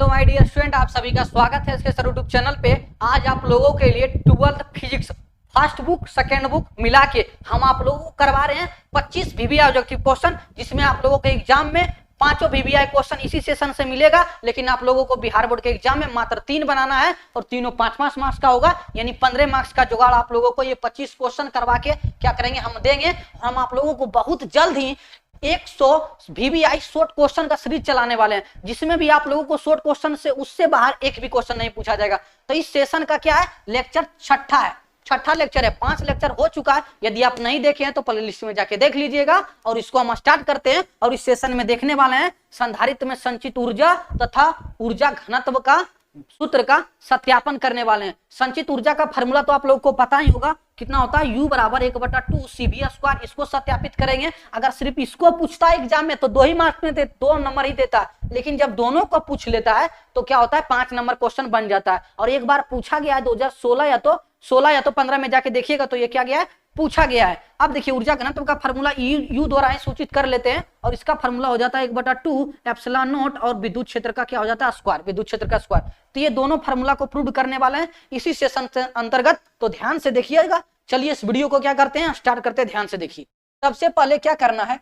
My dear student, आप सभी का स्वागत है इसके सर यूट्यूब चैनल पे। आज आप लोगों के लिए 12th physics first book second book मिला के हम आप लोगों को करवा रहे हैं 25 वीवीआई ऑब्जेक्टिव क्वेश्चन, जिसमें आप लोगों के एग्जाम में पांचों वीवीआई क्वेश्चन इसी सेशन से मिलेगा। लेकिन आप लोगों को बिहार बोर्ड के एग्जाम में मात्र 3 बनाना है और तीनों 5-5 मार्क्स का होगा, यानी 15 मार्क्स का जुगाड़ आप लोगों को ये 25 क्वेश्चन करवा के क्या करेंगे, हम देंगे। हम आप लोगों को बहुत जल्द ही 100 वीवीआई शॉर्ट क्वेश्चन का सीरीज चलाने वाले हैं, जिसमें भी आप लोगों को शॉर्ट क्वेश्चन से उससे बाहर एक भी क्वेश्चन नहीं पूछा जाएगा। तो इस सेशन का क्या है, लेक्चर छठा लेक्चर है। 5 लेक्चर हो चुका है। यदि आप नहीं देखे हैं तो प्ले लिस्ट में जाके देख लीजिएगा। और इसको हम स्टार्ट करते हैं और इस सेशन में देखने वाले हैं संधारित्र में संचित ऊर्जा तथा ऊर्जा घनत्व का सूत्र का सत्यापन करने वाले हैं। संचित ऊर्जा का फार्मूला तो आप लोगों को पता ही होगा, कितना होता है, U बराबर 1/2 CV²। इसको सत्यापित करेंगे। अगर सिर्फ इसको पूछता है एग्जाम में तो 2 ही मार्क्स में 2 नंबर ही देता है, लेकिन जब दोनों को पूछ लेता है तो क्या होता है, 5 नंबर क्वेश्चन बन जाता है। और एक बार पूछा गया है 2016 या तो 15 में जाके देखिएगा तो ये क्या गया है, पूछा गया है। अब देखिए ऊर्जा घनत्व का फार्मूला U द्वारा सूचित कर लेते हैं और इसका फार्मूला हो जाता है 1/2 एप्सिलॉन नॉट और विद्युत क्षेत्र का क्या हो जाता है, स्क्वायर, विद्युत क्षेत्र का स्क्वायर। तो ये दोनों फार्मूला को प्रूव करने वाले हैं इसी सेशन के अंतर्गत, तो ध्यान से देखिएगा। चलिए इस वीडियो को क्या करते हैं, स्टार्ट करते हैं। ध्यान से देखिए। सबसे पहले क्या करना है,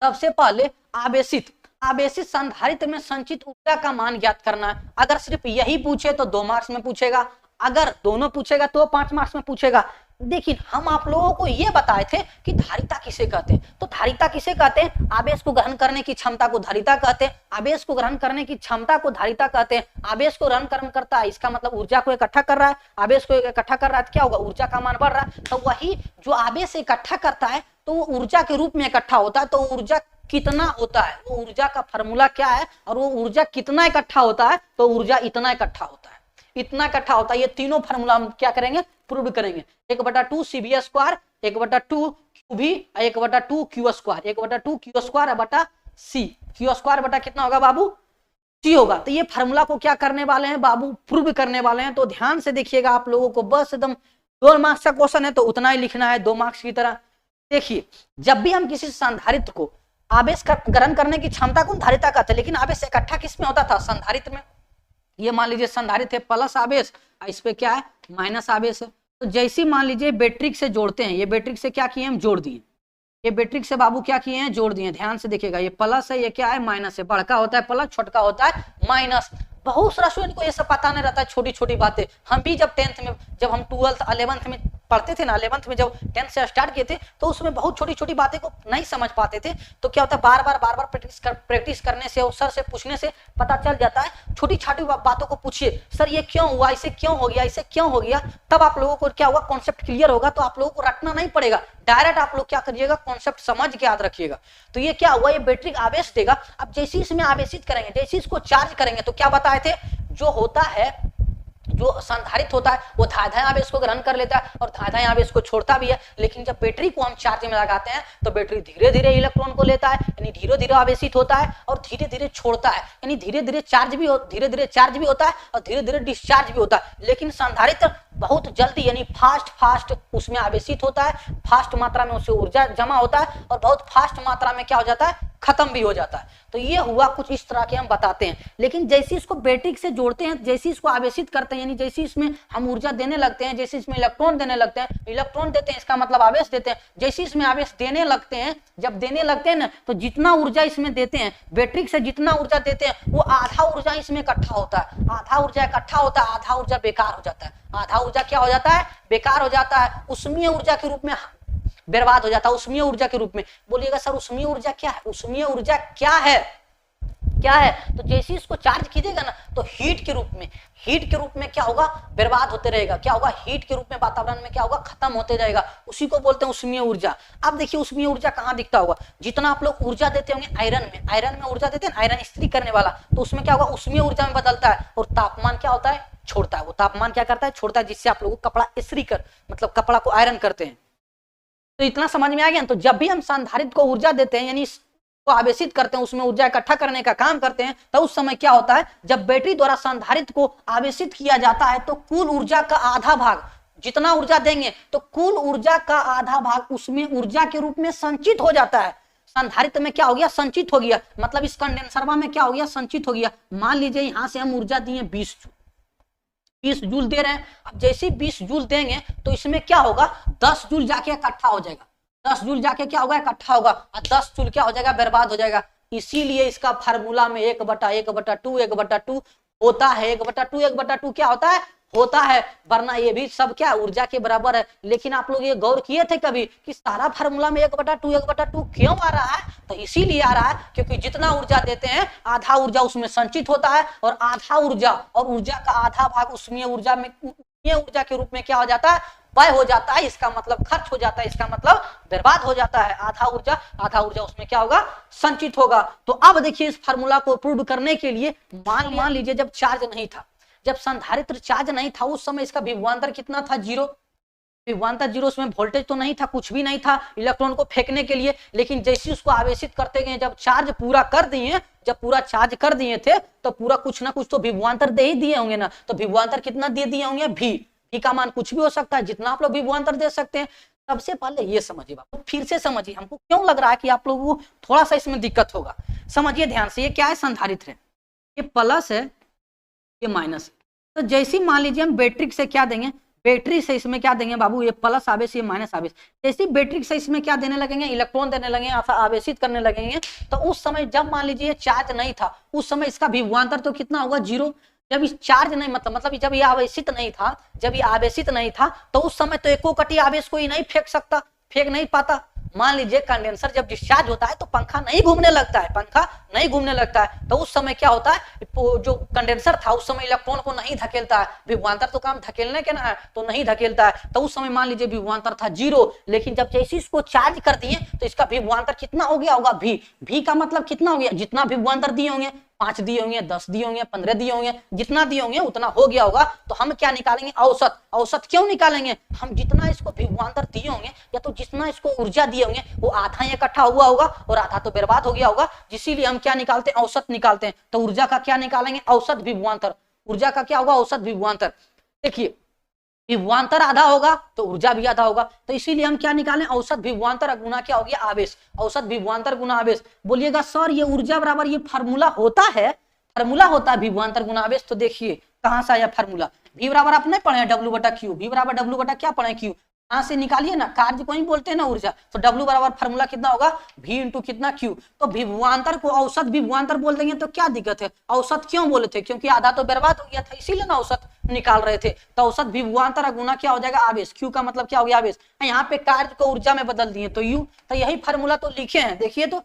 सबसे पहले आवेशित संधारित्र में संचित ऊर्जा का मान ज्ञात करना है। अगर सिर्फ यही पूछे तो 2 मार्क्स में पूछेगा, अगर दोनों पूछेगा तो 5 मार्क्स में पूछेगा। देखिए हम आप लोगों को ये बताए थे कि धारिता किसे कहते हैं। तो धारिता किसे कहते हैं, आवेश को ग्रहण करने की क्षमता को धारिता कहते हैं। आवेश को ग्रहण करने की क्षमता को धारिता कहते हैं। आवेश को ग्रहण करता है, इसका मतलब ऊर्जा को इकट्ठा कर रहा है। आवेश को इकट्ठा कर रहा है तो क्या होगा, ऊर्जा का मान बढ़ रहा है। तो वही जो आवेश इकट्ठा करता है तो वो ऊर्जा के रूप में इकट्ठा होता है। तो ऊर्जा कितना होता है, वो ऊर्जा का फॉर्मूला क्या है, और वो ऊर्जा कितना इकट्ठा होता है, तो ऊर्जा इतना इकट्ठा होता है, इतना इकट्ठा होता है। ये तीनों फार्मूला हम क्या करेंगे, प्रूव करेंगे। 1/2 CV², 1/2 QV, 1/2 Q², 1/2 Q² बटा C। Q² बटा कितना होगा बाबू, C होगा। तो ये फार्मूला को क्या करने वाले हैं बाबू, प्रूव करने वाले हैं। तो ध्यान से देखिएगा, आप लोगों को बस एकदम 2 मार्क्स का क्वेश्चन है तो उतना ही लिखना है, 2 मार्क्स की तरह। देखिए जब भी हम किसी संधारित्र को आवेश का ग्रहण करने की क्षमता को धारिता कहते हैं, लेकिन आवेश इकट्ठा किस में होता था, संधारित्र में। ये मान लीजिए संधारित्र है प्लस आवेश, इस पे क्या है, माइनस आवेश है। तो जैसे मान लीजिए बैटरी से जोड़ते हैं, ये बैटरी से क्या किए हम, जोड़ दिए। ये बैटरी से बाबू क्या किए हैं, जोड़ दिए। ध्यान से देखिएगा, ये प्लस है, ये क्या है, माइनस है। बड़का होता है प्लस, छोटका होता है माइनस। बहुत सारा स्टूडेंट को ये सब पता नहीं रहता है, छोटी छोटी बातें। हम भी जब 10th में, जब हम 12th 11th में पढ़ते थे ना, 11th में जब 10th से स्टार्ट किए थे तो उसमें बहुत छोटी छोटी बातें को नहीं समझ पाते थे। तो क्या होता है, बार बार प्रैक्टिस करने से और सर से पूछने से पता चल जाता है। छोटी छोटी बातों को पूछिए, सर ये क्यों हुआ, इसे क्यों हो गया, इसे क्यों हो गया, तब आप लोगों को क्या होगा, कॉन्सेप्ट क्लियर होगा। तो आप लोगों को रटना नहीं पड़ेगा, डायरेक्ट आप लोग क्या करिएगा, कॉन्सेप्ट समझ के याद रखिएगा। तो ये क्या हुआ, ये बैटरी आवेश देगा। अब जैसे इसमें आवेशित करेंगे, जैसे इसको चार्ज करेंगे, तो क्या बताए थे, जो होता है, जो संधारित होता है वो धाधाएं आवेश को ग्रहण कर लेता है और धाधाएं आवेश को छोड़ता भी है। लेकिन जब बैटरी को हम चार्ज में लगाते हैं तो बैटरी धीरे धीरे इलेक्ट्रॉन को लेता है, यानी धीरे धीरे आवेशित होता है और धीरे धीरे छोड़ता है, यानी धीरे धीरे चार्ज भी होता है और धीरे धीरे डिस्चार्ज भी होता है। लेकिन संधारित्र बहुत जल्दी, यानी फास्ट उसमें आवेशित होता है, फास्ट मात्रा में उससे ऊर्जा जमा होता है और बहुत फास्ट मात्रा में क्या हो जाता है, खत्म भी हो जाता है। तो ये हुआ कुछ इस तरह के हम बताते हैं। लेकिन जैसे इसको बैटरी से जोड़ते हैं, जैसे इसको आवेशित करते हैं, यानी जैसे इसमें हम ऊर्जा देने लगते हैं, जैसे इसमें इलेक्ट्रॉन देने लगते हैं, इलेक्ट्रॉन देते हैं इसका मतलब आवेश देते हैं। जैसे इसमें आवेश देने लगते हैं, जब देने लगते हैं ना, तो जितना ऊर्जा इसमें देते हैं, बैटरी से जितना ऊर्जा देते हैं, वो आधा ऊर्जा इसमें इकट्ठा होता है, आधा ऊर्जा इकट्ठा होता है, आधा ऊर्जा बेकार हो जाता है। आधा ऊर्जा क्या हो जाता है, बेकार हो जाता है, उष्मीय ऊर्जा के रूप में बर्बाद हो जाता है, उष्मीय ऊर्जा के रूप में। बोलिएगा सर उष्मीय ऊर्जा क्या है, उष्मीय ऊर्जा क्या है, क्या है, तो जैसे इसको चार्ज कीजिएगा ना तो हीट के रूप में क्या होगा, बर्बाद होते रहेगा। क्या होगा, हीट के रूप में वातावरण में क्या होगा, खत्म होते जाएगा। उसी को बोलते हैं उष्मीय ऊर्जा। अब देखिए उष्मीय ऊर्जा कहाँ दिखता होगा, जितना आप लोग ऊर्जा देते होंगे आयरन में ऊर्जा देते हैं, आयरन इस्त्री करने वाला, तो उसमें क्या होगा, उष्मीय ऊर्जा में बदलता है और तापमान क्या होता है, छोड़ता है। वो तापमान क्या करता है, छोड़ता है, जिससे आप लोग कपड़ा इस्त्री कर, मतलब कपड़ा को आयरन करते हैं। तो इतना समझ में आ गया। तो जब भी हम संधारित्र को ऊर्जा देते हैं, यानी को आवेशित करते हैं, उसमें ऊर्जा इकट्ठा करने का काम करते हैं, तो उस समय क्या होता है, जब बैटरी द्वारा संधारित्र को आवेशित किया जाता है तो कुल ऊर्जा का आधा भाग, जितना ऊर्जा देंगे तो कुल ऊर्जा का आधा भाग उसमें ऊर्जा के रूप में संचित हो जाता है। संधारित्र में क्या हो गया, संचित हो गया, मतलब इस कंडेंसरवा में क्या हो गया, संचित हो गया। मान लीजिए यहाँ से हम ऊर्जा दिए 20 जूल दे रहे हैं। अब जैसे 20 जूल देंगे तो इसमें क्या होगा, 10 जूल जाके इकट्ठा हो जाएगा, 10 जूल जाके क्या होगा, इकट्ठा होगा, और 10 जूल क्या हो जाएगा, बर्बाद हो जाएगा। इसीलिए इसका फार्मूला में 1/1/2 होता है, 1/2 क्या होता है, वरना ये भी सब क्या ऊर्जा के बराबर है। लेकिन आप लोग ये गौर किए थे कभी कि सारा फार्मूला में 1/2 क्यों आ रहा है, तो इसीलिए आ रहा है क्योंकि जितना ऊर्जा देते हैं आधा ऊर्जा उसमें संचित होता है, और आधा ऊर्जा और ऊर्जा का आधा भाग उसमें ऊर्जा के रूप में क्या हो जाता है, व्यय हो जाता है। इसका मतलब खर्च हो जाता है, इसका मतलब बर्बाद हो जाता है। आधा ऊर्जा उसमें क्या होगा, संचित होगा। तो अब देखिए इस फार्मूला को प्रूव करने के लिए मान लीजिए जब चार्ज नहीं था, जब संधारित्र चार्ज नहीं था, उस समय इसका विभवांतर कितना था, 0। विभवांतर 0, उसमें वोल्टेज तो नहीं था, कुछ भी नहीं था इलेक्ट्रॉन को फेंकने के लिए। लेकिन जैसे उसको आवेशित करते गए, जब चार्ज पूरा कर दिए, जब पूरा चार्ज कर दिए थे तो पूरा कुछ ना कुछ तो विभवांतर दे ही दिए होंगे ना। तो विभवांतर कितना दे दिए होंगे, भी का मान कुछ भी हो सकता है, जितना आप लोग विभवांतर दे सकते हैं। सबसे पहले ये समझिए बाबू, फिर से समझिए, हमको क्यों लग रहा है कि आप लोगों को थोड़ा सा इसमें दिक्कत होगा। समझिए ध्यान से, ये क्या है, संधारित्र है, ये प्लस है, ये माइनस है। तो जैसे मान लीजिए हम बैटरी से क्या देंगे, बैटरी से इसमें क्या देंगे बाबू, ये प्लस आवेश, ये माइनस आवेश। जैसे बैटरी से इसमें क्या देने लगेंगे, इलेक्ट्रॉन देने लगेंगे, आवेशित करने लगेंगे। तो उस समय जब मान लीजिए चार्ज नहीं था, उस समय इसका विभवांतर तो कितना होगा, 0। जब इस चार्ज नहीं मतलब जब ये आवेशित नहीं था, जब ये आवेशित नहीं था तो उस समय तो एको कटी आवेश कोई नहीं फेंक नहीं पाता। मान लीजिए कंडेंसर जब डिस्चार्ज होता है तो पंखा नहीं घूमने लगता है, तो उस समय क्या होता है, जो कंडेंसर था उस समय इलेक्ट्रॉन को नहीं धकेलता है। विभवांतर तो काम धकेलने के ना है, तो नहीं धकेलता है। तो उस समय मान लीजिए विभवांतर था 0, लेकिन जब जैसे इसको चार्ज कर दिए तो इसका विभवांतर कितना हो गया होगा, भी का मतलब कितना हो गया, जितना विभवांतर दिए होंगे, 5 दिए होंगे, 10 दिए होंगे, 15 दिए होंगे, जितना दिए होंगे उतना हो गया होगा। तो हम क्या निकालेंगे, औसत क्यों निकालेंगे, हम जितना इसको विभवांतर दिए होंगे या तो जितना इसको ऊर्जा दिए होंगे वो आधा इकट्ठा हुआ होगा और आधा तो बर्बाद हो गया होगा। इसीलिए हम क्या निकालते हैं, औसत निकालते हैं। तो ऊर्जा का क्या निकालेंगे, औसत विभवांतर। ऊर्जा का क्या होगा, औसत विभवांतर। देखिए विभवांतर आधा होगा तो ऊर्जा भी आधा होगा, तो इसीलिए हम क्या निकालें, औसत विभवांतर गुना क्या हो गया, आवेश। औसत विभवांतर गुना आवेश। बोलिएगा सर ये ऊर्जा बराबर ये फार्मूला होता है विभवांतर गुना आवेश। तो देखिए कहां से आया फार्मूला, V बराबर आप नहीं पढ़े W/Q, V बराबर W/ क्या पढ़े, Q। यहाँ से निकालिए ना, कार्य को ही बोलते हैं ना ऊर्जा। तो W बराबर फार्मूला कितना होगा, V इंटू कितना, Q। तो विभवांतर को औसत विभवांतर बोल देंगे तो क्या दिक्कत है, औसत क्यों बोले थे, क्योंकि आधा तो बर्बाद हो गया था, इसीलिए ना औसत निकाल रहे थे। तो औसत विभवांतर गुना क्या हो जाएगा, आवेश। Q का मतलब क्या हो गया, आवेश। यहाँ पे कार्य को ऊर्जा में बदल दिए तो U। तो यही फार्मूला तो लिखे हैं, देखिए तो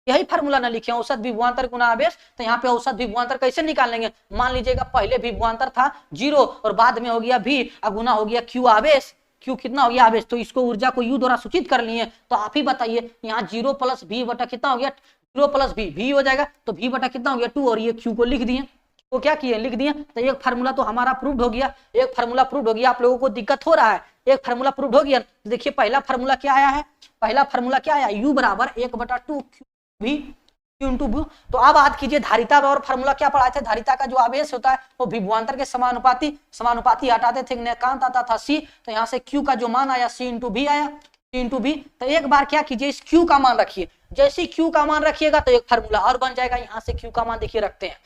यही फार्मूला ना लिखे, औसत विभवांतर गुना आवेश। तो यहाँ पे औसत विभवांतर कैसे निकालेंगे, मान लीजिएगा पहले विभवांतर था 0 और बाद में हो गया V, गुना हो गया Q आवेश। Q कितना हो गया, आवेश। तो इसको ऊर्जा को U द्वारा सूचित कर लिए। तो आप ही बताइए, यहाँ 0 + V बटा कितना हो गया, 0 + V हो जाएगा। तो V बटा कितना हो गया, 2, और ये Q को लिख दिए, वो क्या किए, लिख दिए। तो एक फार्मूला तो हमारा प्रूव्ड हो गया, एक फार्मूला प्रूव्ड हो गया। आप लोगों को दिक्कत हो रहा है, एक फार्मूला प्रूव्ड हो गया। देखिए पहला फार्मूला क्या आया है, U बराबर 1/2 V Q इंटू V। तो अब बात कीजिए धारिता और फार्मूला क्या पढ़ाए थे, धारिता का जो आवेश होता है वो विभवांतर के समानुपाती हटाते थे, नेकांत आता था C। तो यहाँ से Q का जो मान आया C इंटू V आया, C इंटू V। तो एक बार क्या कीजिए, इस Q का मान रखिए। जैसे Q का मान रखिएगा तो एक फार्मूला और बन जाएगा। यहाँ से Q का मान देखिए रखते हैं,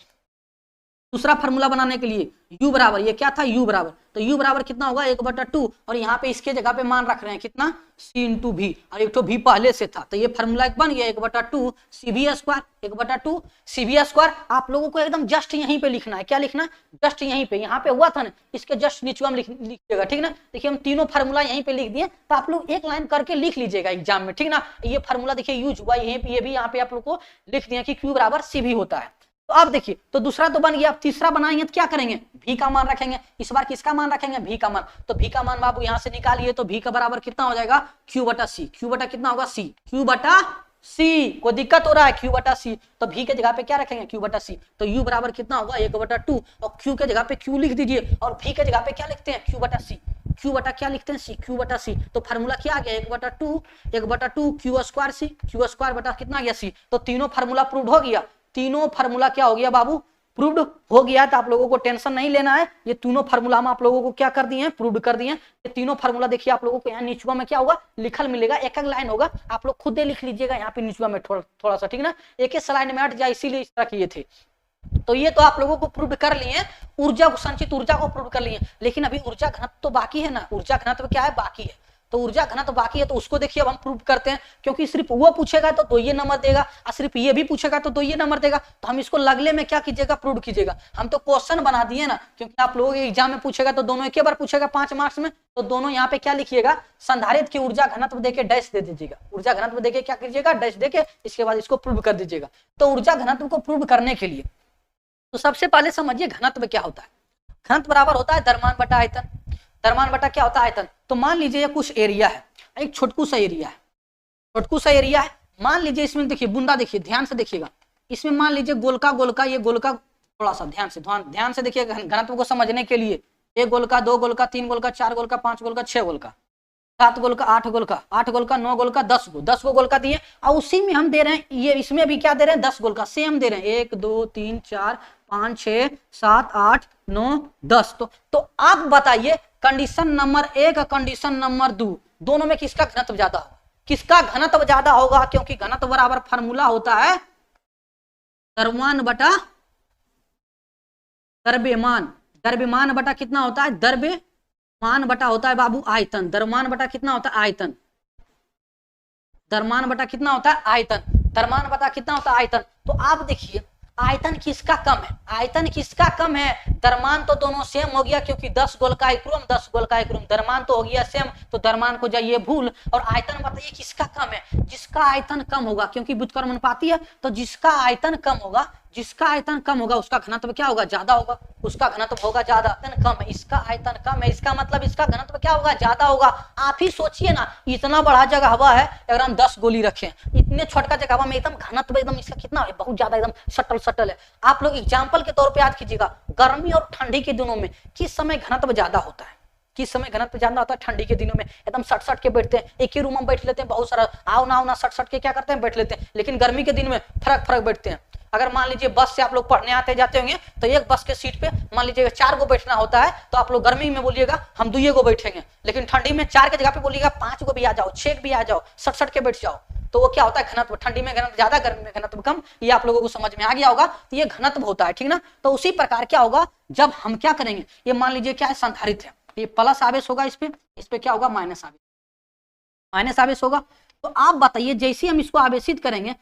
दूसरा फार्मूला बनाने के लिए U बराबर, ये क्या था, U बराबर। तो U बराबर कितना होगा, 1/2, और यहाँ पे इसके जगह पे मान रख रहे हैं कितना, C इंटू V, और एक तो V पहले से था। तो ये फार्मूला बन गया 1/2 CV², 1/2 CV²। आप लोगों को एकदम जस्ट यहीं पे लिखना है, क्या लिखना है, जस्ट यहीं पे, यहाँ पे हुआ था ना, इसके जस्ट नीचे हम लिखिएगा, ठीक ना। देखिए हम तीनों फार्मूला यहीं पे लिख दिए, तो आप लोग एक लाइन करके लिख लीजिएगा एग्जाम में, ठीक ना। ये फार्मूला देखिए यूज हुआ, ये भी यहाँ पे आप लोग को लिख दिया कि Q बराबर CV होता है। तो अब देखिए, तो दूसरा तो बन गया, अब तीसरा बनाएंगे तो क्या करेंगे, V का मान रखेंगे। इस बार किसका मान रखेंगे, V का मान। तो V का मान बाबू यहाँ से निकालिए, तो V का बराबर कितना हो जाएगा, Q/C। Q बटा कितना होगा, C, Q/C। कोई दिक्कत हो रहा है, Q/C। तो V के जगह पे क्या रखेंगे, Q/C। तो U बराबर कितना होगा, 1/2, और Q के जगह पे Q लिख दीजिए, और V के जगह पे क्या लिखते हैं, Q/C। Q बटा क्या लिखते हैं, C, Q/C। तो फार्मूला क्या आ गया, 1/2 Q² बटा कितना गया, C। तो तीनों फार्मूला प्रूव हो गया, तीनों फार्मूला क्या हो गया बाबू, प्रूव्ड हो गया तो आप लोगों को टेंशन नहीं लेना है। ये तीनों फार्मूला हम आप लोगों को क्या कर दिए हैं, प्रूव्ड कर दिए हैं। ये तीनों फार्मूला देखिए आप लोगों को यहाँ नीचुआ में क्या होगा लिखल मिलेगा, एक एक लाइन होगा, आप लोग खुद ही लिख लीजिएगा यहाँ पे नीचुआ में थोड़ा सा, ठीक ना, एक एक स्लाइड में हट जाए, इसीलिए इस तरह किए थे। तो ये तो आप लोगों को प्रूव कर लिए, ऊर्जा संचित ऊर्जा को प्रूव कर लिए, लेकिन अभी ऊर्जा घनत्व तो बाकी है ना, ऊर्जा घनत्व क्या है, बाकी है। तो ऊर्जा घनत्व बाकी है, तो उसको देखिए अब हम प्रूव करते हैं, क्योंकि सिर्फ वो पूछेगा तो 2 ये नंबर देगा और सिर्फ ये भी पूछेगा तो 2 ये नंबर देगा। तो हम इसको लगले में क्या कीजिएगा, प्रूव कीजिएगा। हम तो क्वेश्चन बना दिए ना, क्योंकि आप लोगों के एग्जाम में पूछेगा तो दोनों एक बार पूछेगा 5 मार्क्स में, तो दोनों यहाँ पे क्या लिखिएगा, संधारित्र की ऊर्जा घनत्व देके डैश दे दीजिएगा, ऊर्जा घनत्व देके क्या कीजिएगा, डैश देके इसके बाद इसको प्रूव कर दीजिएगा। तो ऊर्जा घनत्व को प्रूव करने के लिए तो सबसे पहले समझिए घनत्व क्या होता है। घनत्व बराबर होता है द्रव्यमान बटा आयतन। द्रव्यमान बटा क्या होता है, आयतन। तो मान लीजिए ये कुछ एरिया है, एक छोटकू सा एरिया है, छोटकू सा एरिया है। मान लीजिए इसमें देखिए बूंदा, देखिए ध्यान से देखिएगा, इसमें मान लीजिए गोलका गोलका, ये गोलका थोड़ा सा ध्यान से देखिए घनत्व को समझने के लिए। 1 गोलका, 2 गोलका, 3 गोलका, 4 गोलका, 5 गोलका, 6 गोलका, 7 गोलका, 8 गोलका, 8 गोलका, 9 गोलका, 10 गो गोलका दिए, और उसी में हम दे रहे हैं, ये इसमें भी क्या दे रहे हैं, 10 गोलका सेम दे रहे हैं, 1 2 3 4 5 6 7 8 9 10। तो आप बताइए कंडीशन नंबर 1 और कंडीशन नंबर 2 दोनों में किसका घनत्व ज्यादा होगा, किसका घनत्व ज्यादा होगा, क्योंकि घनत्व बराबर फार्मूला होता है द्रव्यमान बटा द्रव्यमान। द्रव्यमान बटा कितना होता है, द्रव्यमान बटा होता है बाबू आयतन। द्रव्यमान बटा कितना होता है, आयतन। द्रव्यमान बटा कितना होता है, आयतन। द्रव्यमान बटा कितना होता है, आयतन। तो आप देखिए आयतन किसका कम है, आयतन किसका कम है, द्रव्यमान तो दोनों सेम हो गया, क्योंकि 10 गोलकाय क्रोम 10 गोलकाय क्रोम, द्रव्यमान तो हो गया सेम, तो द्रव्यमान को जाइए भूल। और आयतन बताइए किसका कम है, जिसका आयतन कम होगा, क्योंकि व्युत्क्रमण अनुपाती है, तो जिसका आयतन कम होगा, जिसका आयतन कम होगा उसका घनत्व क्या होगा, ज्यादा होगा, उसका घनत्व होगा ज्यादा। आयतन कम है, इसका आयतन कम है, इसका मतलब इसका घनत्व क्या होगा, ज्यादा होगा। आप ही सोचिए ना, इतना बड़ा जगह हवा है, अगर हम 10 गोली रखें, इतने छोटा जगह हवा में एकदम घनत्व एकदम इसका कितना है, बहुत ज्यादा, एकदम सटल है। आप लोग एग्जाम्पल के तौर पर याद कीजिएगा, गर्मी और ठंडी के दिनों में किस समय घनत्व ज्यादा होता है, किस समय घनत्व ज्यादा होता है, ठंडी के दिनों में एकदम सट के बैठते हैं, एक ही रूम में बैठ लेते हैं, बहुत सारा आओ ना सट के क्या करते हैं, बैठ लेते हैं। लेकिन गर्मी के दिन में फर्क बैठते हैं। अगर मान लीजिए बस से आप लोग पढ़ने आते जाते होंगे, तो एक बस के सीट पे मान लीजिए 4 गो बैठना होता है, तो आप लोग गर्मी में बोलिएगा हम 2 गो बैठेंगे, लेकिन ठंडी में 4 के जगह पे बोलिएगा 5 गो भी आ जाओ, 6 भी आ जाओ, सट के बैठ जाओ। तो वो क्या होता है, घनत्व। ठंडी में घनत्व ज्यादा, गर्मी में घनत्व कम। ये आप लोगों को समझ में आ गया होगा, तो ये घनत्व होता है, ठीक ना। तो उसी प्रकार क्या होगा, जब हम क्या करेंगे, ये मान लीजिए क्या है, संधारित्र है, ये प्लस आवेश होगा, इस पे क्या होगा, माइनस आवेश होगा। तो आप बताइए जैसे हम इसको आवेशित करेंगे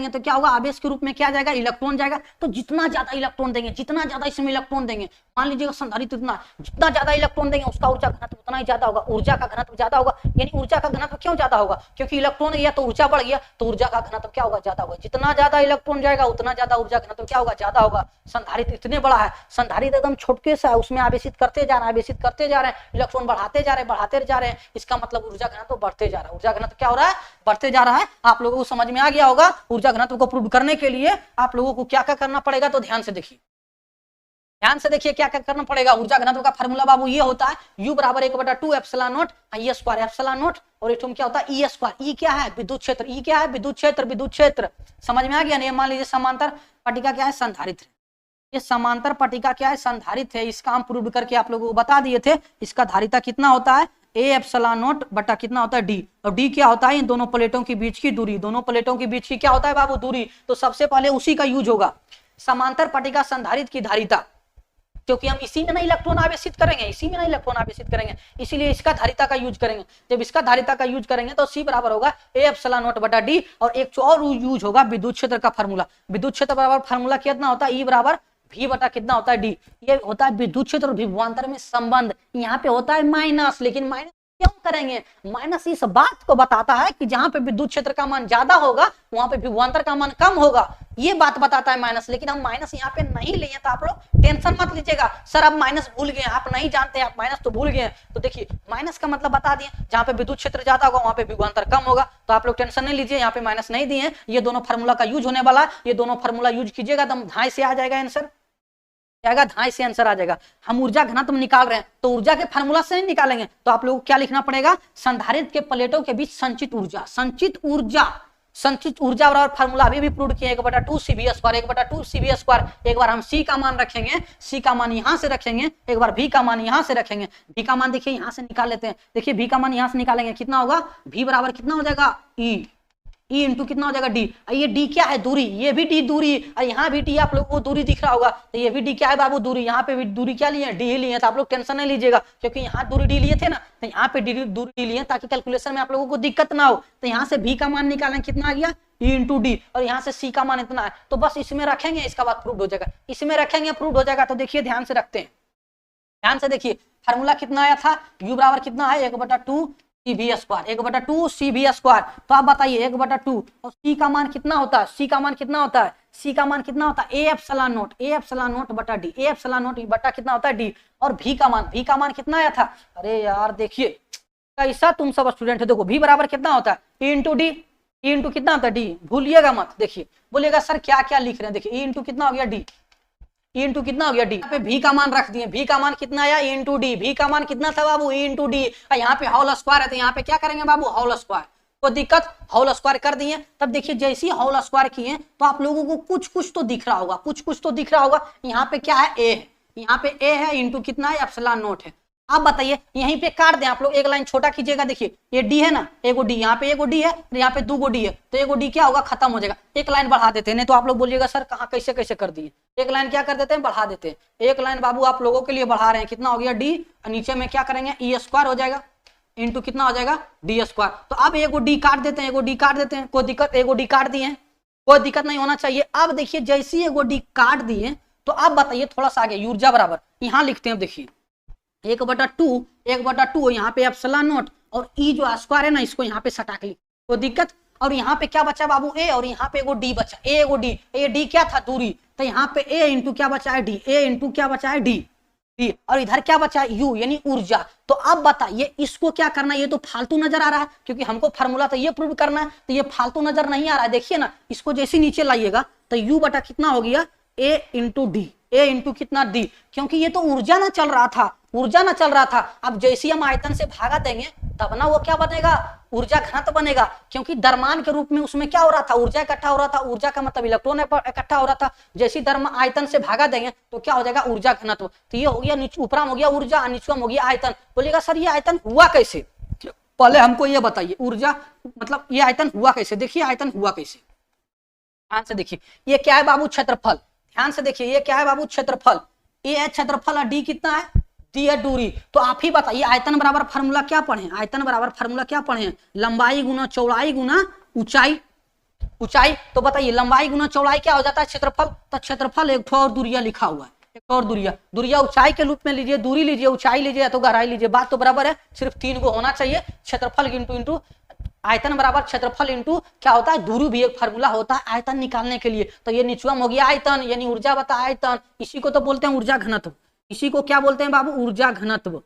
तो क्या होगा, आवेश के रूप में क्या जाएगा, इलेक्ट्रॉन जाएगा। तो जितना ज्यादा इलेक्ट्रॉन देंगे, जितना ज्यादा इसमें इलेक्ट्रॉन देंगे, मान लीजिएगा संधारित्र इतना, जितना ज्यादा इलेक्ट्रॉन देंगे उसका ऊर्जा घनत्व उतना ही ज्यादा होगा, ऊर्जा का घनत्व ज्यादा होगा। यानी ऊर्जा का घनत्व क्यों ज्यादा होगा, क्योंकि इलेक्ट्रॉन गया तो ऊर्जा बढ़ गया, तो ऊर्जा का घनत्व क्या होगा, ज्यादा होगा। जितना ज्यादा इलेक्ट्रॉन जाएगा उतना ज्यादा ऊर्जा घनत्व क्या होगा, ज्यादा होगा। संधारित्र इतने बड़ा है, संधारित्र एकदम छोटे सा है, उसमें आवेशित करते जा रहे हैं, इलेक्ट्रॉन बढ़ाते जा रहे हैं, इसका मतलब ऊर्जा घनत्व बढ़ते जा रहा है। ऊर्जा घनत्व क्या हो रहा है, बढ़ते जा रहा है। आप लोगों को समझ में आ गया होगा। ऊर्जा घनत्व को प्रूव करने के लिए आप लोगों को क्या क्या करना पड़ेगा, तो ध्यान से देखिए क्या क्या करना पड़ेगा। ऊर्जा घनत्व का फार्मूला बाबू ये होता है, U बराबर 1/2 epsilon not I square, epsilon not, और एक क्या होता है E स्क्वायर। E क्या है, विद्युत क्षेत्र। E क्या है, विद्युत क्षेत्र। समझ में आ गया। मान लीजिए समांतर पट्टिका क्या है, संधारित्र। ये समांतर पट्टिका क्या है, संधारित्र है। इसका हम प्रूव करके आप लोगों को बता दिए थे। इसका धारिता कितना होता है, A एप्सिलॉन नॉट बटा कितना होता है, D। और D क्या होता है, इन दोनों प्लेटों के बीच की दूरी। दोनों प्लेटों के बीच की क्या होता है बाबू, दूरी। तो सबसे पहले उसी का यूज होगा, समांतर पट्टिका संधारित्र की धारिता, क्योंकि हम इसी में ना इलेक्ट्रॉन आवेशित करेंगे, इसीलिए इसका धारिता का यूज करेंगे। जब इसका धारिता का यूज करेंगे तो C बराबर होगा A एप्सिलॉन नॉट बटा D। और एक और यूज होगा विद्युत क्षेत्र का फार्मूला। विद्युत क्षेत्र बराबर फार्मूला कितना होता है, E बराबर V बटा कितना होता है, D। ये होता है विद्युत क्षेत्र और विभवांतर में संबंध। यहाँ पे होता है माइनस, लेकिन माइनस क्यों करेंगे, माइनस इस बात को बताता है कि जहां पे विद्युत क्षेत्र का मान ज्यादा होगा वहां पे विभवांतर का मान कम होगा, ये बात बताता है माइनस। लेकिन हम माइनस यहाँ पे नहीं लिए, तो आप लोग टेंशन मत लीजिएगा, सर आप माइनस भूल गए, आप नहीं जानते, आप माइनस तो भूल गए। तो देखिए माइनस का मतलब बता दिए, जहां पे विद्युत क्षेत्र ज्यादा होगा वहां पे विभवांतर कम होगा। तो आप लोग टेंशन नहीं लीजिए, यहाँ पे माइनस नहीं दिए। ये दोनों फार्मूला का यूज होने वाला है, ये दोनों फार्मूला यूज कीजिएगा, एकदम धाई से आ जाएगा आंसर, धाई से आंसर आ जाएगा। हम ऊर्जा घनत्व निकाल रहे हैं तो ऊर्जा के फार्मूला से नहीं निकालेंगे, तो आप लोगों को क्या लिखना पड़ेगा, संधारित्र के प्लेटों के बीच संचित ऊर्जा। संचित ऊर्जा बराबर फार्मूला अभी भी प्रूव किए 1/2 CV स्क्वायर 1/2 CV स्क्वायर। एक बार हम C का मान रखेंगे, C का मान यहाँ से रखेंगे, एक बार V का मान यहाँ से रखेंगे। V का मान देखिए यहाँ से निकाल लेते हैं, देखिए V का मान यहाँ से निकालेंगे कितना होगा, V बराबर कितना हो जाएगा E इंटू कितना हो जाएगा D। ये D क्या है, दूरी, ये भी D दूरी, और यहाँ भी D आप लोग को दूरी दिख रहा होगा, तो ये भी D क्या है बाबू, दूरी। यहाँ पे भी दूरी क्या लिए, D ही लिए, तो आप लोग टेंशन नहीं लीजिएगा, क्योंकि यहाँ दूरी D लिए थे ना, तो यहाँ पे दूरी D लिए ताकि कैलकुलेशन में आप लोगों को दिक्कत ना हो। तो यहाँ से V का मान निकालें, कितना आ गया E इंटू D, और यहाँ से C का मान इतना है, तो बस इसमें रखेंगे, इसका बाद प्रूव हो जाएगा, इसमें रखेंगे प्रूव हो जाएगा। तो देखिए ध्यान से रखते हैं, ध्यान से देखिए फार्मूला कितना आया था, U बराबर कितना है 1/2 CV स्क्वायर 1/2 CV स्क्वायर। तो आप बताइए 1/2 और C का मान कितना होता है, C का मान कितना होता है, C का मान कितना होता है A एप्सिलॉन नॉट बटा D, A एप्सिलॉन नॉट बटा कितना होता है D। और V का मान कितना आया था, अरे यार देखिए कैसा तुम सब स्टूडेंट है, देखो V बराबर कितना होता है E into D, E into कितना होता है D, भूलिएगा मत। देखिए बोलिएगा सर क्या क्या लिख रहे हैं, देखिए E इंटू कितना हो गया D, E इंटू कितना हो गया D। यहाँ पे V का मान रख दिए, V का मान कितना आया E इंटू D, V का मान कितना था बाबू E इंटू D। यहाँ पे होल स्क्वायर है, तो यहाँ पे क्या करेंगे बाबू होल स्क्वायर, कोई दिक्कत, होल स्क्वायर कर दिए। तब देखिए जैसे ही होल स्क्वायर किए तो आप लोगों को कुछ तो दिख रहा होगा, कुछ तो दिख रहा होगा। यहाँ पे क्या है A है, यहाँ पे A है इंटू कितना है एप्सिलॉन नॉट है। आप बताइए यहीं पे काट दें आप लोग, एक लाइन छोटा कीजिएगा, देखिए ये D है ना, एगो D, यहाँ पे एगो D है, यहाँ पे 2 D है, तो एगो D क्या होगा खत्म हो जाएगा, एक लाइन बढ़ा देते हैं। नहीं तो आप लोग बोलिएगा सर कहाँ कैसे कैसे कर दिए, एक लाइन क्या कर देते हैं बढ़ा देते हैं, एक लाइन बाबू आप लोगों के लिए बढ़ा रहे हैं, कितना हो गया D, और नीचे में क्या करेंगे E स्क्वायर हो जाएगा इंटू कितना हो जाएगा D स्क्वायर। तो अब एगो D काट देते हैं, एगो D काट देते हैं, कोई दिक्कत, एगो D काट दिए, कोई दिक्कत नहीं होना चाहिए। अब देखिए जैसे ही एगो D काट दिए तो अब बताइए थोड़ा सा आगे ऊर्जा बराबर यहाँ लिखते हैं, देखिए 1/2 यहाँ पे एप्सिलॉन नॉट और E जो स्क्वायर है ना इसको यहाँ पे सटा के लिख, कोई दिक्कत। और यहाँ पे क्या बचा बाबू A, और यहाँ पे एगो D बचा, एगो D, ये D क्या था दूरी, तो यहाँ पे A इंटू क्या बचा है D, A इंटू क्या बचा है D, और इधर क्या बचा है U यानी ऊर्जा। तो अब बताइए इसको क्या करना है, ये तो फालतू नजर आ रहा है, क्योंकि हमको फार्मूला तो ये प्रूव करना है, तो ये फालतू नजर नहीं आ रहा है। देखिए ना इसको जैसे नीचे लाइएगा तो U बटा कितना हो गया A into D, A into कितना D, क्योंकि ये तो ऊर्जा ना चल रहा था, ऊर्जा ना चल रहा था। अब जैसे हम आयतन से भागा देंगे तब ना वो क्या बनेगा, ऊर्जा घनत्व बनेगा, क्योंकि द्रव्यमान के रूप में उसमें क्या हो रहा था, ऊर्जा इकट्ठा हो रहा था, ऊर्जा का मतलब इलेक्ट्रॉन इकट्ठा हो रहा था। जैसे द्रव्यमान आयतन से भागा देंगे तो क्या हो जाएगा ऊर्जा घनत्व। तो ये हो गया ऊपरम हो गया ऊर्जा, नीचम हो गया आयतन। बोलिएगा सर ये आयतन हुआ कैसे, पहले हमको ये बताइए ऊर्जा मतलब ये आयतन हुआ कैसे। देखिए आयतन हुआ कैसे, ध्यान से देखिए, ये क्या है बाबू क्षेत्रफल, ध्यान से देखिए ये क्या है बाबू क्षेत्रफल, ये है क्षेत्रफल और D कितना है D है दूरी। तो आप ही बताइए आयतन बराबर फार्मूला क्या पढ़े, आयतन बराबर फार्मूला क्या पढ़े, लंबाई गुना चौड़ाई गुना ऊंचाई, ऊंचाई। तो बताइए लंबाई गुना चौड़ाई क्या हो जाता है क्षेत्रफल, तो क्षेत्रफल एक ठो और दूरिया लिखा हुआ है, एक और दूरिया, दूरिया ऊंचाई के रूप में लीजिए, दूरी लीजिए, ऊंचाई लीजिए या तो गहराई लीजिए, बात तो बराबर है, सिर्फ 3 गो होना चाहिए। क्षेत्रफल इंटू आयतन बराबर क्षेत्रफल इंटू क्या होता है दूरी, भी एक फार्मूला होता है आयतन निकालने के लिए। तो ये निचुअम हो गया आयतन यानी ऊर्जा बता आयतन, इसी को तो बोलते हैं ऊर्जा घनत्व, इसी को क्या बोलते हैं बाबू ऊर्जा घनत्व,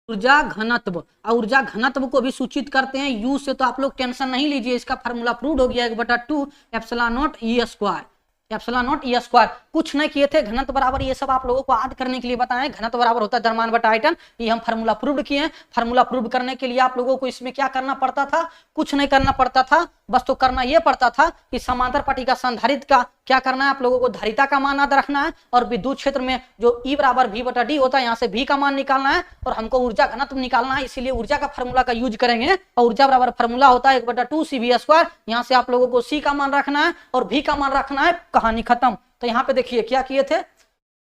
ऊर्जा घनत्व। और ऊर्जा घनत्व को भी सूचित करते हैं U से, तो आप लोग टेंशन नहीं लीजिए, इसका फार्मूला प्रूव हो गया 1/2 epsilon not E square, epsilon not E square. कुछ नहीं किए थे, घनत्व बराबर ये सब आप लोगों को याद करने के लिए बताएं, घनत्व बराबर होता है द्रव्यमान बटा आयतन, ये हम फार्मूला प्रूव किए हैं। फार्मूला प्रूव करने के लिए आप लोगों को इसमें क्या करना पड़ता था, कुछ नहीं करना पड़ता था, बस तो करना ये पड़ता था कि समांतर पट्टी का संधारित्र का क्या करना है, आप लोगों को धारिता का मान याद रखना है, और विद्युत क्षेत्र में जो E बराबर V बटा D होता है यहाँ से V का मान निकालना है, और हमको ऊर्जा घनत्व निकालना है, इसीलिए ऊर्जा का फार्मूला का यूज करेंगे। और ऊर्जा बराबर फार्मूला होता है 1/2 CV स्क्वायर, यहाँ से आप लोगों को C का मान रखना है और V का मान रखना है, कहानी खत्म। तो यहाँ पे देखिए क्या किए थे,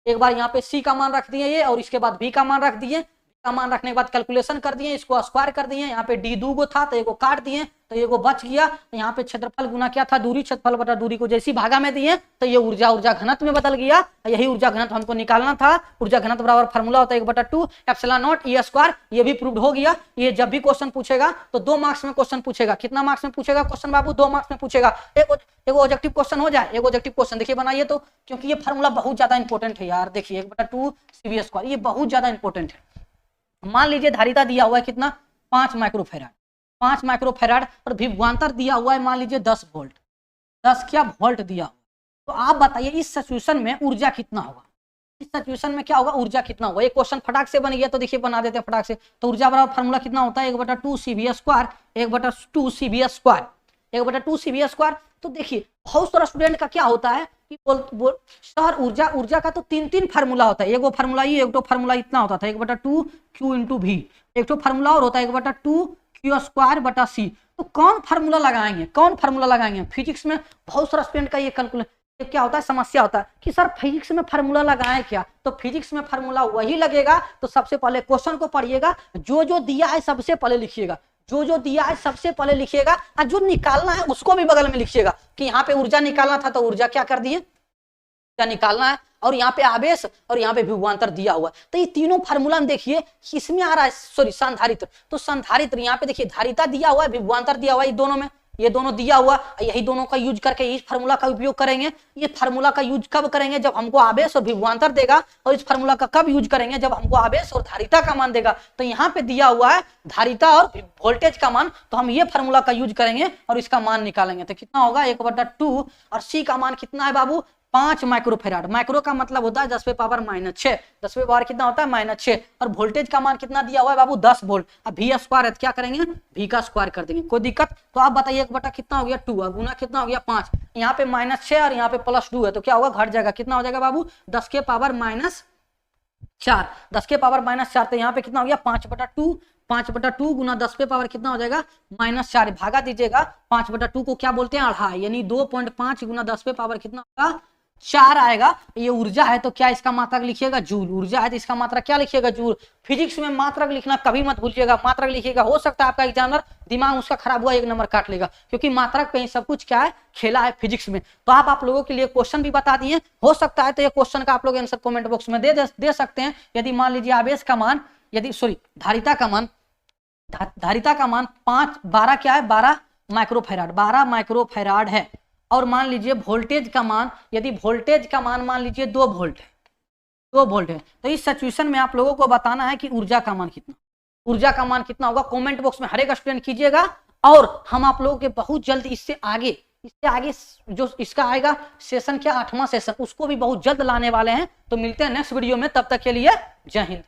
एक बार यहाँ पे C का मान रख दिए ये, और इसके बाद V का मान रख दिए, का मान रखने के बाद कैलकुलेशन कर दिए, इसको स्क्वायर कर दिए, यहाँ पे D 2 गो था तो एगो काट दिए, तो एगो बच गया। तो यहाँ पे क्षेत्रफल गुना क्या था दूरी, क्षेत्रफल बटा दूरी को जैसी भागा में दिए तो ये ऊर्जा घनत्व में बदल गया। यही ऊर्जा घनत्व हमको निकालना था। ऊर्जा घनत्व बराबर फार्मूला होता है 1/2 एप्सिलॉन नॉट E स्क्वायर, ये भी प्रूव्ड हो गया। ये जब भी क्वेश्चन पूछेगा तो 2 मार्क्स में क्वेश्चन पूछेगा, कितना मार्क्स में पूछेगा क्वेश्चन बाबू, 2 मार्क्स में पूछेगा। एक ऑब्जेक्टिव क्वेश्चन हो जाए, एक ऑब्जेक्टिव क्वेश्चन देखिए बनाइए तो, क्योंकि ये फार्मूला बहुत ज्यादा इंपॉर्टेंट है यार। देखिए 1/2 CV स्क्वायर ये बहुत ज्यादा इंपॉर्टेंट है। मान लीजिए धारिता दिया हुआ है कितना 5 माइक्रोफेराड, 5 माइक्रोफेराड, और विभवांतर दिया हुआ है मान लीजिए 10 वोल्ट, 10 क्या वोल्ट दिया हुआ। तो आप बताइए इस सिचुएशन में ऊर्जा कितना होगा, इस सिचुएशन में क्या होगा ऊर्जा कितना होगा। ये क्वेश्चन फटाक से बन गया तो देखिए बना देते हैं फटाक से। तो ऊर्जा बराबर फार्मूला कितना होता है 1/2 CV square, 1/2 CV square. 1/2 CV square. तो देखिए बहुत सारा स्टूडेंट का क्या होता है कि सर ऊर्जा का तो 3 फार्मूला होता है, एगो फार्मूला ये, एक फार्मूला इतना होता था 1/2 Q इंटू V, एक फार्मूला और होता है 1/2 Q स्क्वायर बटा C। तो कौन फार्मूला लगाएंगे, फिजिक्स में बहुत सारा स्टूडेंट का ये कैलकुलेट क्या होता है, समस्या होता है कि सर फिजिक्स में फार्मूला लगाएं क्या। तो फिजिक्स में फार्मूला वही लगेगा। तो सबसे पहले क्वेश्चन को पढ़िएगा, जो दिया है सबसे पहले लिखिएगा, जो दिया है सबसे पहले लिखिएगा, और जो निकालना है उसको भी बगल में लिखिएगा कि यहाँ पे ऊर्जा निकालना था तो ऊर्जा क्या कर दिए, ऊर्जा निकालना है, और यहाँ पे आवेश और यहाँ पे विभवांतर दिया हुआ। तो ये तीनों फार्मूला में देखिए किसमें आ रहा है, सॉरी संधारित्र। तो संधारित्र यहाँ पे देखिए धारिता दिया हुआ है, विभवांतर दिया हुआ है, दोनों में ये दोनों दिया हुआ, यही दोनों का यूज करके इस फार्मूला का उपयोग करेंगे। ये फार्मूला का यूज कब करेंगे, जब हमको आवेश और विभवांतर देगा, और इस फार्मूला का कब यूज करेंगे, जब हमको आवेश और धारिता का मान देगा। तो यहाँ पे दिया हुआ है धारिता और वोल्टेज का मान, तो हम ये फार्मूला का यूज करेंगे और इसका मान निकालेंगे। तो कितना होगा 1/2, और सी का मान कितना है बाबू 5 माइक्रोफेराड। माइक्रो का मतलब होता है 10⁻⁻6, 10 कितना होता है -6, और वोल्टेज का मान कितना दिया हुआ है बाबू 10 वोल्ट। अब V स्क्वायर है, क्या करेंगे V का स्क्वायर कर देंगे, कोई दिक्कत। तो आप बताइए 1 कितना हो गया 2, और गुना कितना हो गया 5, यहाँ पे -6 और यहाँ पे +2 है, तो क्या होगा घट जाएगा, कितना हो जाएगा बाबू 10⁻⁻4, 10⁻⁻4। तो यहाँ पे कितना हो गया 5/2, 5/2 गुना 10 कितना हो जाएगा -4, भागा दीजिएगा 5/2 को क्या बोलते हैं अढ़ाई, यानी 2.5 गुना 10 कितना होगा 4 आएगा। ये ऊर्जा है तो क्या इसका मात्रक लिखिएगा जूल, ऊर्जा है तो इसका मात्रक क्या लिखिएगा जूल। फिजिक्स में मात्रक लिखना कभी मत भूलिएगा, मात्रक लिखिएगा, हो सकता है आपका एग्जामिनर दिमाग उसका खराब हुआ 1 नंबर काट लेगा, क्योंकि मात्रक पे ही सब कुछ क्या है खेला है फिजिक्स में। तो आप लोगों के लिए क्वेश्चन भी बता दिए, हो सकता है तो ये क्वेश्चन का आप लोग आंसर कमेंट बॉक्स में दे सकते हैं। यदि मान लीजिए आवेश का मान, यदि सॉरी धारिता का मान 12 क्या है 12 माइक्रोफैराड है, और मान लीजिए वोल्टेज का मान, यदि वोल्टेज का मान मान लीजिए 2 वोल्ट है, तो इस सिचुएशन में आप लोगों को बताना है कि ऊर्जा का मान कितना होगा। कमेंट बॉक्स में हर एक स्टूडेंट कीजिएगा, और हम आप लोगों के बहुत जल्द इससे आगे जो इसका आएगा सेशन क्या 8वां सेशन, उसको भी बहुत जल्द लाने वाले हैं। तो मिलते हैं नेक्स्ट वीडियो में, तब तक के लिए जय हिंद।